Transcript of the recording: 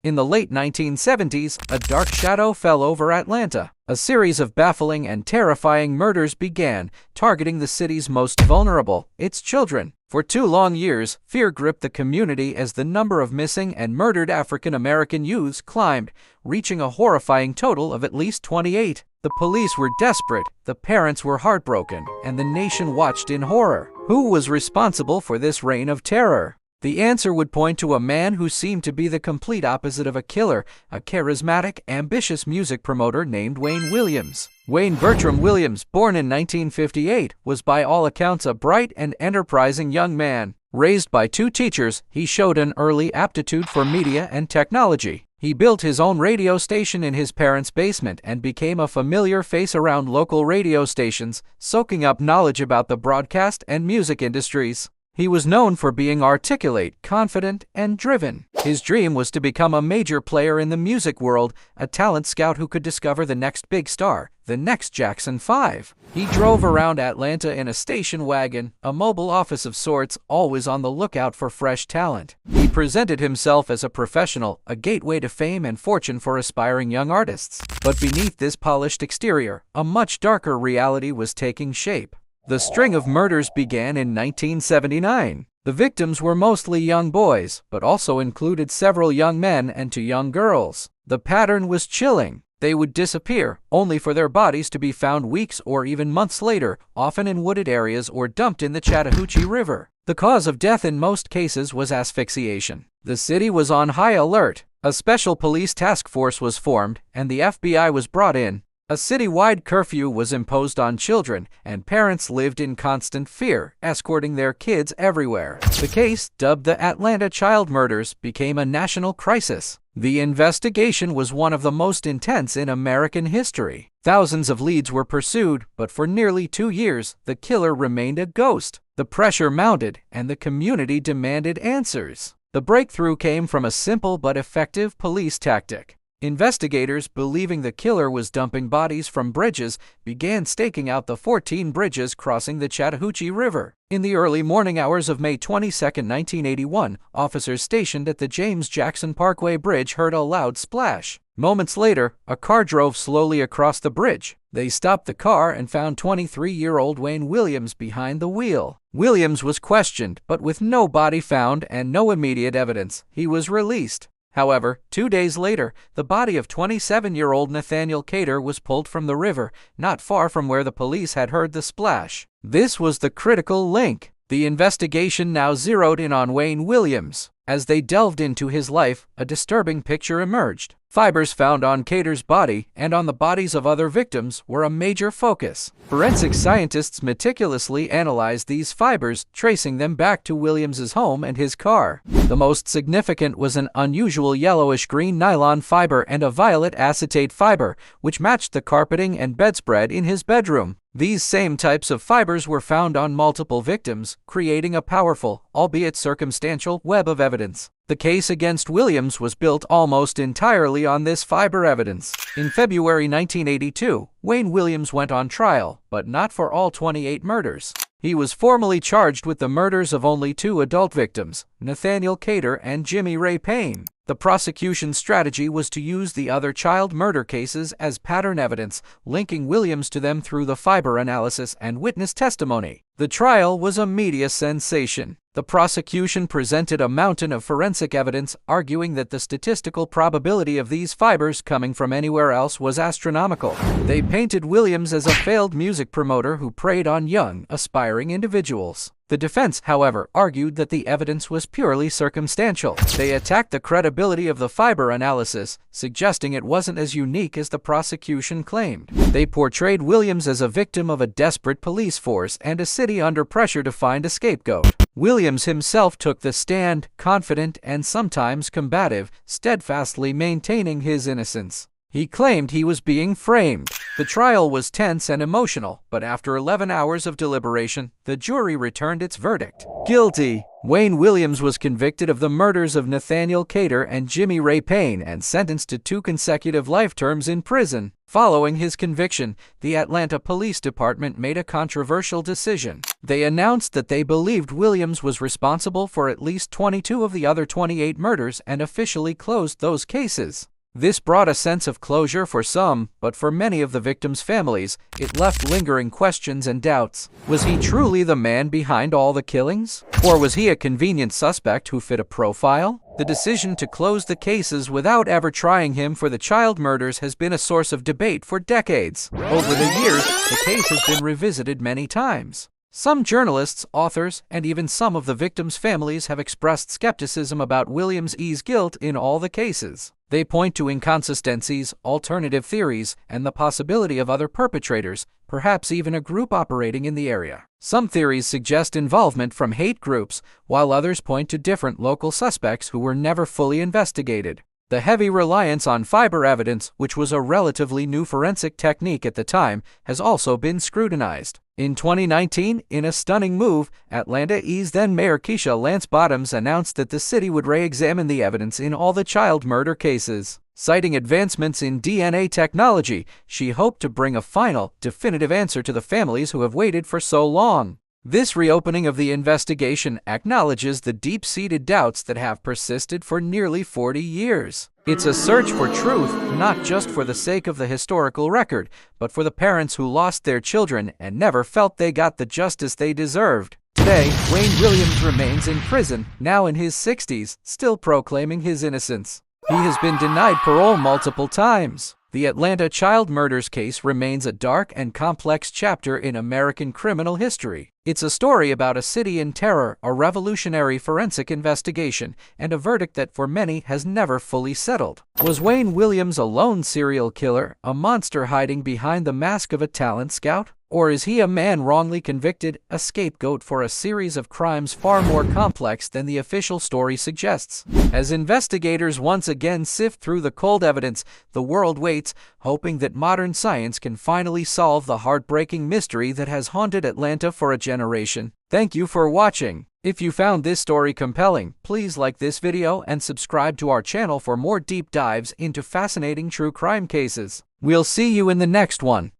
In the late 1970s, a dark shadow fell over Atlanta. A series of baffling and terrifying murders began, targeting the city's most vulnerable, its children. For 2 long years, fear gripped the community as the number of missing and murdered African American youths climbed, reaching a horrifying total of at least 28. The police were desperate, the parents were heartbroken, and the nation watched in horror. Who was responsible for this reign of terror? The answer would point to a man who seemed to be the complete opposite of a killer, a charismatic, ambitious music promoter named Wayne Williams. Wayne Bertram Williams, born in 1958, was by all accounts a bright and enterprising young man. Raised by 2 teachers, he showed an early aptitude for media and technology. He built his own radio station in his parents' basement and became a familiar face around local radio stations, soaking up knowledge about the broadcast and music industries. He was known for being articulate, confident, and driven. His dream was to become a major player in the music world, a talent scout who could discover the next big star, the next Jackson 5. He drove around Atlanta in a station wagon, a mobile office of sorts, always on the lookout for fresh talent. He presented himself as a professional, a gateway to fame and fortune for aspiring young artists. But beneath this polished exterior, a much darker reality was taking shape. The string of murders began in 1979. The victims were mostly young boys, but also included several young men and 2 young girls. The pattern was chilling. They would disappear, only for their bodies to be found weeks or even months later, often in wooded areas or dumped in the Chattahoochee River. The cause of death in most cases was asphyxiation. The city was on high alert. A special police task force was formed, and the FBI was brought in. A citywide curfew was imposed on children, and parents lived in constant fear, escorting their kids everywhere. The case, dubbed the Atlanta child murders, became a national crisis. The investigation was one of the most intense in American history. Thousands of leads were pursued, but for nearly 2 years, the killer remained a ghost. The pressure mounted, and the community demanded answers. The breakthrough came from a simple but effective police tactic. Investigators, believing the killer was dumping bodies from bridges, began staking out the 14 bridges crossing the Chattahoochee River. In the early morning hours of May 22, 1981, officers stationed at the James Jackson Parkway Bridge heard a loud splash. Moments later, a car drove slowly across the bridge. They stopped the car and found 23-year-old Wayne Williams behind the wheel. Williams was questioned, but with no body found and no immediate evidence, he was released. However, 2 days later, the body of 27-year-old Nathaniel Cater was pulled from the river, not far from where the police had heard the splash. This was the critical link. The investigation now zeroed in on Wayne Williams. As they delved into his life, a disturbing picture emerged. Fibers found on Cater's body and on the bodies of other victims were a major focus. Forensic scientists meticulously analyzed these fibers, tracing them back to Williams's home and his car. The most significant was an unusual yellowish-green nylon fiber and a violet acetate fiber, which matched the carpeting and bedspread in his bedroom. These same types of fibers were found on multiple victims, creating a powerful, albeit circumstantial, web of evidence. The case against Williams was built almost entirely on this fiber evidence. In February 1982, Wayne Williams went on trial, but not for all 28 murders. He was formally charged with the murders of only 2 adult victims, Nathaniel Cater and Jimmy Ray Payne. The prosecution's strategy was to use the other child murder cases as pattern evidence, linking Williams to them through the fiber analysis and witness testimony. The trial was a media sensation. The prosecution presented a mountain of forensic evidence, arguing that the statistical probability of these fibers coming from anywhere else was astronomical. They painted Williams as a failed music promoter who preyed on young, aspiring individuals. The defense, however, argued that the evidence was purely circumstantial. They attacked the credibility of the fiber analysis, suggesting it wasn't as unique as the prosecution claimed. They portrayed Williams as a victim of a desperate police force and a city under pressure to find a scapegoat. Williams himself took the stand, confident and sometimes combative, steadfastly maintaining his innocence. He claimed he was being framed. The trial was tense and emotional, but after 11 hours of deliberation, the jury returned its verdict. Guilty. Wayne Williams was convicted of the murders of Nathaniel Cater and Jimmy Ray Payne and sentenced to 2 consecutive life terms in prison. Following his conviction, the Atlanta Police Department made a controversial decision. They announced that they believed Williams was responsible for at least 22 of the other 28 murders and officially closed those cases. This brought a sense of closure for some, but for many of the victims' families, it left lingering questions and doubts. Was he truly the man behind all the killings? Or was he a convenient suspect who fit a profile? The decision to close the cases without ever trying him for the child murders has been a source of debate for decades. Over the years, the case has been revisited many times. Some journalists, authors, and even some of the victims' families have expressed skepticism about Williams' guilt in all the cases. They point to inconsistencies, alternative theories, and the possibility of other perpetrators, perhaps even a group operating in the area. Some theories suggest involvement from hate groups, while others point to different local suspects who were never fully investigated. The heavy reliance on fiber evidence, which was a relatively new forensic technique at the time, has also been scrutinized. In 2019, in a stunning move, Atlanta's then-Mayor Keisha Lance Bottoms announced that the city would re-examine the evidence in all the child murder cases. Citing advancements in DNA technology, she hoped to bring a final, definitive answer to the families who have waited for so long. This reopening of the investigation acknowledges the deep-seated doubts that have persisted for nearly 40 years. It's a search for truth, not just for the sake of the historical record, but for the parents who lost their children and never felt they got the justice they deserved. Today, Wayne Williams remains in prison, now in his 60s, still proclaiming his innocence. He has been denied parole multiple times. The Atlanta child murders case remains a dark and complex chapter in American criminal history. It's a story about a city in terror, a revolutionary forensic investigation, and a verdict that for many has never fully settled. Was Wayne Williams a lone serial killer, a monster hiding behind the mask of a talent scout? Or is he a man wrongly convicted, a scapegoat for a series of crimes far more complex than the official story suggests? As investigators once again sift through the cold evidence, the world waits, hoping that modern science can finally solve the heartbreaking mystery that has haunted Atlanta for a generation. Thank you for watching. If you found this story compelling, please like this video and subscribe to our channel for more deep dives into fascinating true crime cases. We'll see you in the next one.